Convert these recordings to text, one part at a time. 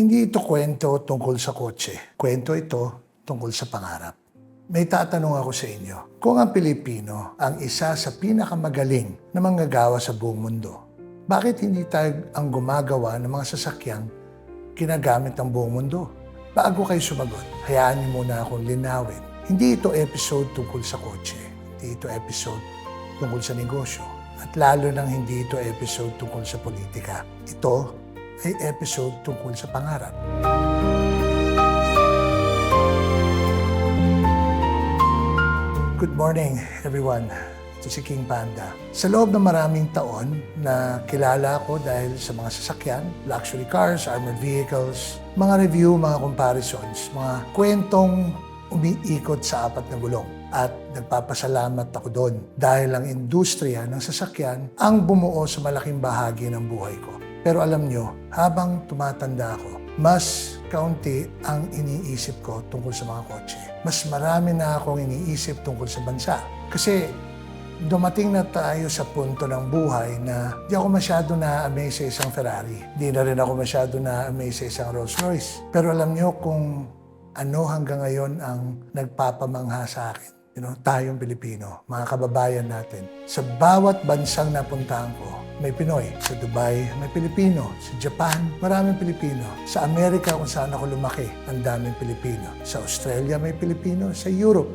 Hindi ito kwento tungkol sa kotse. Kwento ito tungkol sa pangarap. May tatanong ako sa inyo. Kung ang Pilipino ang isa sa pinakamagaling na manggagawa sa buong mundo, bakit hindi tayo ang gumagawa ng mga sasakyang ginagamit ng buong mundo? Bago kayo sumagot, hayaan niyo muna akong linawin. Hindi ito episode tungkol sa kotse. Hindi ito episode tungkol sa negosyo. At lalo nang hindi ito episode tungkol sa politika. Ito ay episode tungkol sa pangarap. Good morning, everyone. Ito si King Panda. Sa loob ng maraming taon na kilala ko dahil sa mga sasakyan, luxury cars, armored vehicles, mga review, mga comparisons, mga kwentong umiikot sa apat na gulong. At nagpapasalamat ako doon dahil ang industriya ng sasakyan ang bumuo sa malaking bahagi ng buhay ko. Pero alam nyo, habang tumatanda ako, mas kaunti ang iniisip ko tungkol sa mga kotse. Mas marami na akong iniisip tungkol sa bansa. Kasi dumating na tayo sa punto ng buhay na di ako masyado na-amaze sa isang Ferrari. Di na rin ako masyado na-amaze sa isang Rolls Royce. Pero alam nyo kung ano hanggang ngayon ang nagpapamangha sa akin. Tayong Pilipino, mga kababayan natin. Sa bawat bansang napuntahan ko, may Pinoy. Sa Dubai, may Pilipino. Sa Japan, maraming Pilipino. Sa Amerika, kung saan ako lumaki, ang daming Pilipino. Sa Australia, may Pilipino. Sa Europe,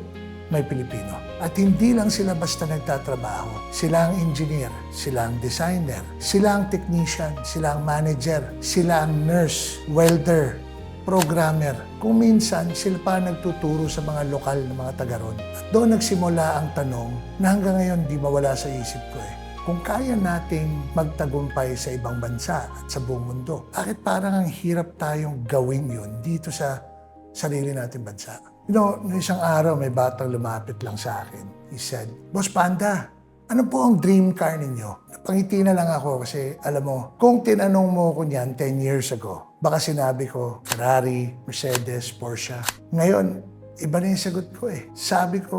may Pilipino. At hindi lang sila basta nagtatrabaho. Sila ang engineer, sila ang designer, sila ang technician, sila ang manager, sila ang nurse, welder, programmer. Kung minsan, sila pa nagtuturo sa mga lokal na mga taga ron. At doon nagsimula ang tanong na hanggang ngayon di mawala sa isip ko Kung kaya nating magtagumpay sa ibang bansa at sa buong mundo, bakit parang ang hirap tayong gawin yun dito sa sarili nating bansa? Noong isang araw, may batang lumapit lang sa akin. He said, "Boss Panda, ano po ang dream car ninyo?" Napangiti na lang ako kasi alam mo, kung tinanong mo ko niyan 10 years ago, baka sinabi ko Ferrari, Mercedes, Porsche. Ngayon, iba na yung sagot ko Sabi ko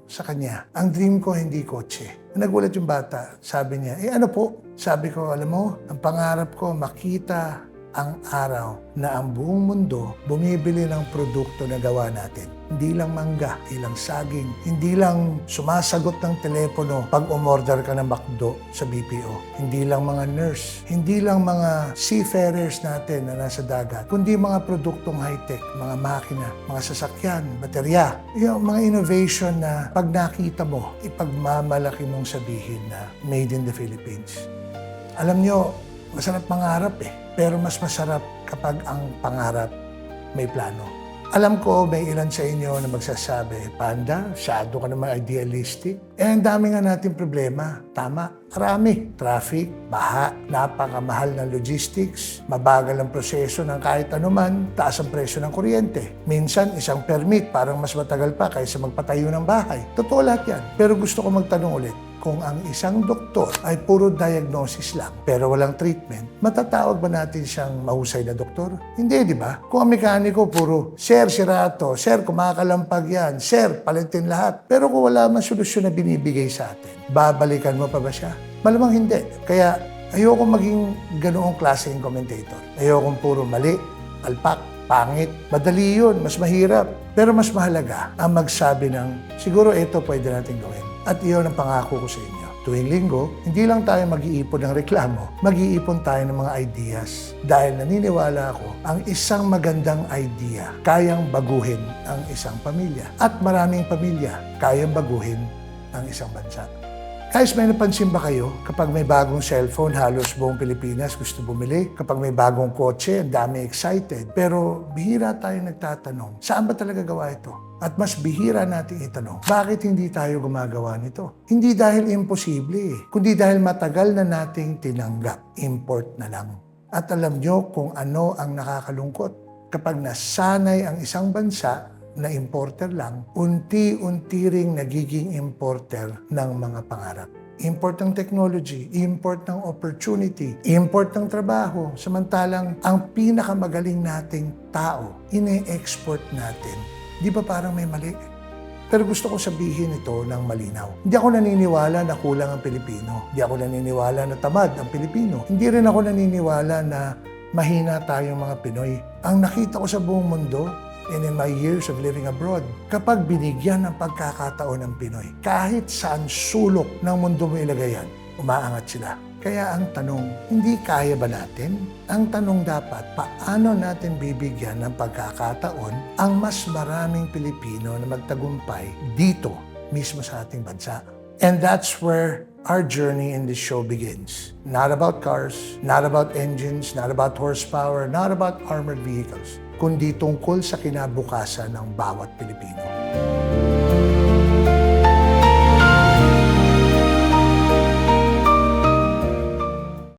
sa kanya, ang dream ko hindi kotse. Nagulat yung bata. Sabi niya, ano po? Sabi ko, alam mo, ang pangarap ko makita ang araw na ang buong mundo bumibili ng produkto na gawa natin. Hindi lang mangga, hindi lang saging, hindi lang sumasagot ng telepono pag umorder ka ng McDo sa BPO. Hindi lang mga nurse, hindi lang mga seafarers natin na nasa dagat, kundi mga produktong high-tech, mga makina, mga sasakyan, baterya. Yung mga innovation na pag nakita mo, ipagmamalaki mong sabihin na made in the Philippines. Alam nyo, masarap mangarap pero mas masarap kapag ang pangarap may plano. Alam ko may ilan sa inyo na magsasabi, Panda, masyado ka naman idealistic. Ang dami nga natin problema. Tama, marami. Traffic, baha, napakamahal ng logistics, mabagal ang proseso ng kahit anuman, taas ang presyo ng kuryente. Minsan, isang permit parang mas matagal pa kaysa magpatayo ng bahay. Totoo lahat yan. Pero gusto ko magtanong ulit, kung ang isang doktor ay puro diagnosis lang pero walang treatment, matatawag ba natin siyang mahusay na doktor? Hindi, di ba? Kung ang mekaniko puro, Sir, sirato, Sir, kumakalampag yan, Sir, palitin lahat. Pero kung wala man solusyon na binibigay sa atin, babalikan mo pa ba siya? Malamang hindi. Kaya ayoko maging ganoong klaseng commentator. Ayokong puro mali, palpak, pangit. Madali yun, mas mahirap. Pero mas mahalaga ang magsabi ng, siguro ito pwede natin gawin. At iyon ang pangako ko sa inyo. Tuwing linggo, hindi lang tayo mag-iipon ng reklamo, mag-iipon tayo ng mga ideas. Dahil naniniwala ako, ang isang magandang idea kayang baguhin ang isang pamilya. At maraming pamilya kayang baguhin ang isang bansa. Guys, may napansin ba kayo? Kapag may bagong cellphone, halos buong Pilipinas gusto bumili. Kapag may bagong kotse, ang dami excited. Pero bihira tayo nagtatanong, saan ba talaga gawa ito? At mas bihira natin itanong, bakit hindi tayo gumagawa nito? Hindi dahil imposible, kundi dahil matagal na nating tinanggap. Import na lang. At alam nyo kung ano ang nakakalungkot. Kapag nasanay ang isang bansa na importer lang, unti-unti ring nagiging importer ng mga pangarap. Import ng technology, import ng opportunity, import ng trabaho. Samantalang ang pinakamagaling nating tao, ine-export natin. Di ba parang may mali? Pero gusto ko sabihin ito ng malinaw. Hindi ako naniniwala na kulang ang Pilipino. Hindi ako naniniwala na tamad ang Pilipino. Hindi rin ako naniniwala na mahina tayong mga Pinoy. Ang nakita ko sa buong mundo, and in my years of living abroad, kapag binigyan ng pagkakataon ng Pinoy, kahit saan sulok ng mundo mo ilagay yan, umaangat sila. Kaya ang tanong, hindi kaya ba natin? Ang tanong dapat, paano natin bibigyan ng pagkakataon ang mas maraming Pilipino na magtagumpay dito, mismo sa ating bansa? And that's where our journey in this show begins. Not about cars, not about engines, not about horsepower, not about armored vehicles, kundi tungkol sa kinabukasan ng bawat Pilipino.